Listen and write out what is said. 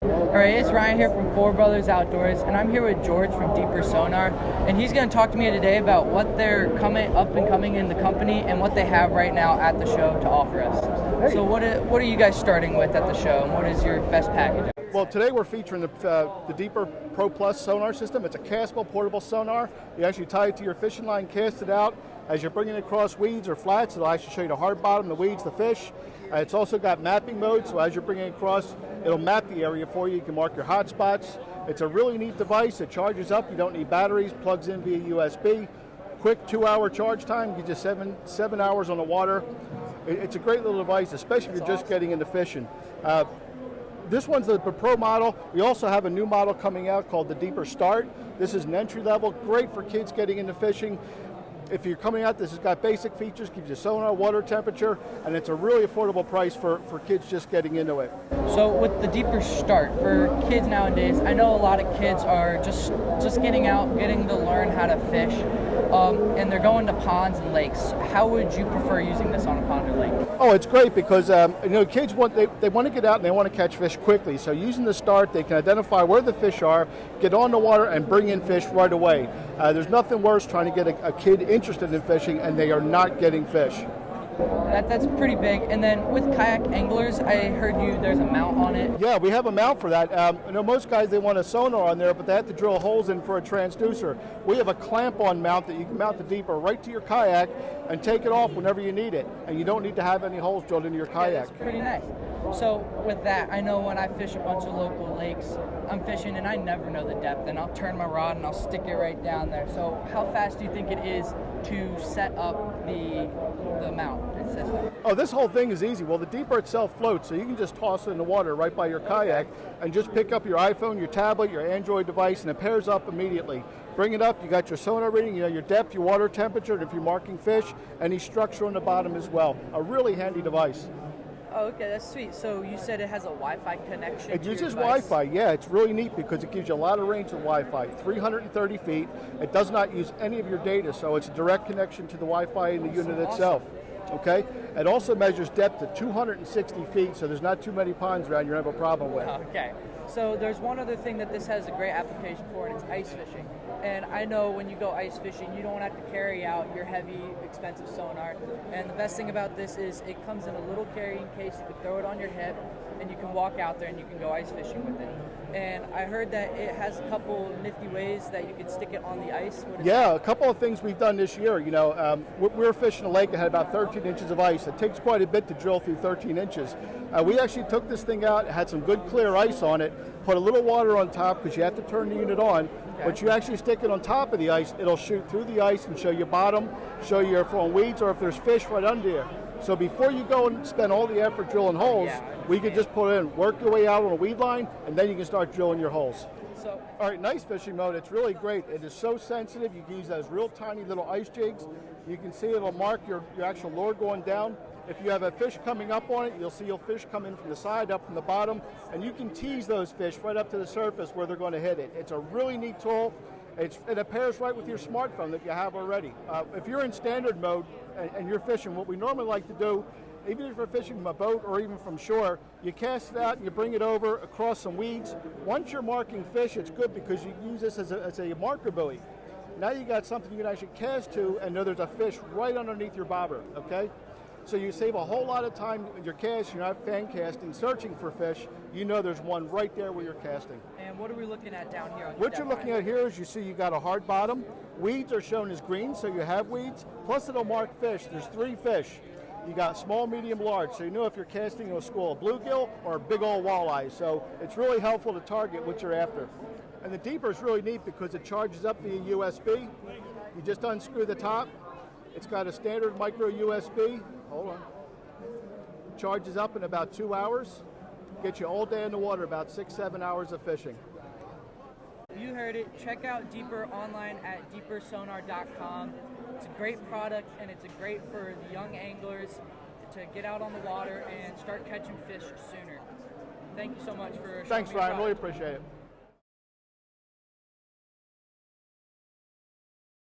All right, it's Ryan here from Four Brothers Outdoors, and I'm here with George from Deeper Sonar, and he's going to talk to me today about what they're coming in the company and what they have right now at the show to offer us. Hey. So what are you guys starting with at the show, and what is your best package? Well, today we're featuring the Deeper Pro Plus sonar system. It's a castable, portable sonar. You actually tie it to your fishing line, cast it out. As you're bringing it across weeds or flats, it'll actually show you the hard bottom, the weeds, the fish. It's also got mapping mode, so as you're bringing it across, it'll map the area for you. You can mark your hot spots. It's a really neat device. It charges up. You don't need batteries. Plugs in via USB. Quick 2-hour charge time. Gives you seven hours on the water. It's a great little device, especially if you're just getting into fishing. This one's the Pro model. We also have a new model coming out called the Deeper Start. This is an entry level, great for kids getting into fishing. If you're coming out, this has got basic features, gives you sonar, water temperature, and it's a really affordable price for kids just getting into it. So with the Deeper Start, for kids nowadays, I know a lot of kids are just getting out, getting to learn how to fish, and they're going to ponds and lakes. How would you prefer using this on a pond or lake? Oh, it's great because kids want to get out and they want to catch fish quickly. So using the Start, they can identify where the fish are, get on the water, and bring in fish right away. There's nothing worse trying to get a kid interested in fishing and they are not getting fish. That's pretty big. And then with kayak anglers, I heard there's a mount on it. Yeah, we have a mount for that. Most guys, they want a sonar on there, but they have to drill holes in for a transducer. We have a clamp-on mount that you can mount the Deeper right to your kayak and take it off whenever you need it. And you don't need to have any holes drilled into your kayak. Yeah, that's pretty nice. So with that, I know when I fish a bunch of local lakes, I'm fishing and I never know the depth, and I'll turn my rod and I'll stick it right down there. So how fast do you think it is to set up the mount system? Oh, this whole thing is easy. Well, the Deeper itself floats, so you can just toss it in the water right by your kayak and just pick up your iPhone, your tablet, your Android device, and it pairs up immediately. Bring it up, you got your sonar reading, your depth, your water temperature, and if you're marking fish, any structure on the bottom as well. A really handy device. Oh, okay, that's sweet. So you said it has a Wi-Fi connection. It uses Wi-Fi, yeah. It's really neat because it gives you a lot of range with Wi-Fi. 330 feet. It does not use any of your data, so it's a direct connection to the Wi-Fi in the unit itself. Okay? It also measures depth to 260 feet, so there's not too many ponds around you're going to have a problem with. Okay. So there's one other thing that this has a great application for, and it's ice fishing. And I know when you go ice fishing, you don't have to carry out your heavy, expensive sonar. And the best thing about this is it comes in a little carrying case. You can throw it on your hip, and you can walk out there and you can go ice fishing with it. And I heard that it has a couple nifty ways that you can stick it on the ice. Yeah, a couple of things we've done this year. We were fishing a lake that had about 13 inches of ice. It takes quite a bit to drill through 13 inches. We actually took this thing out, had some good clear ice on it, put a little water on top because you have to turn the unit on. Okay. But you actually stick it on top of the ice, it'll shoot through the ice and show you bottom, show you if on weeds or if there's fish right under you. So before you go and spend all the effort drilling holes, we could just put in, work your way out on a weed line, and then you can start drilling your holes. So, all right, nice fishing mode. It's really great. It is so sensitive. You can use those real tiny little ice jigs. You can see it'll mark your actual lure going down. If you have a fish coming up on it, you'll see your fish come in from the side, up from the bottom, and you can tease those fish right up to the surface where they're going to hit it. It's a really neat tool. It pairs right with your smartphone that you have already. If you're in standard mode and you're fishing, what we normally like to do, even if you're fishing from a boat or even from shore, you cast it out and you bring it over across some weeds. Once you're marking fish, it's good because you use this as a marker buoy. Now you got something you can actually cast to and know there's a fish right underneath your bobber, okay? So you save a whole lot of time in your cast. You're not fan casting, searching for fish. You know there's one right there where you're casting. And what are we looking at down here? What you're looking at here is you see you got a hard bottom. Weeds are shown as green, so you have weeds. Plus it'll mark fish. There's 3 fish. You got small, medium, large. So you know if you're casting a school of bluegill or a big old walleye. So it's really helpful to target what you're after. And the Deeper is really neat because it charges up via USB. You just unscrew the top. It's got a standard micro USB. Hold on. Charges up in about 2 hours. Gets you all day in the water, about 6-7 hours of fishing. You heard it. Check out Deeper online at deepersonar.com. It's a great product, and it's great for the young anglers to get out on the water and start catching fish sooner. Thank you so much for showing me. Thanks, Ryan. Really appreciate it.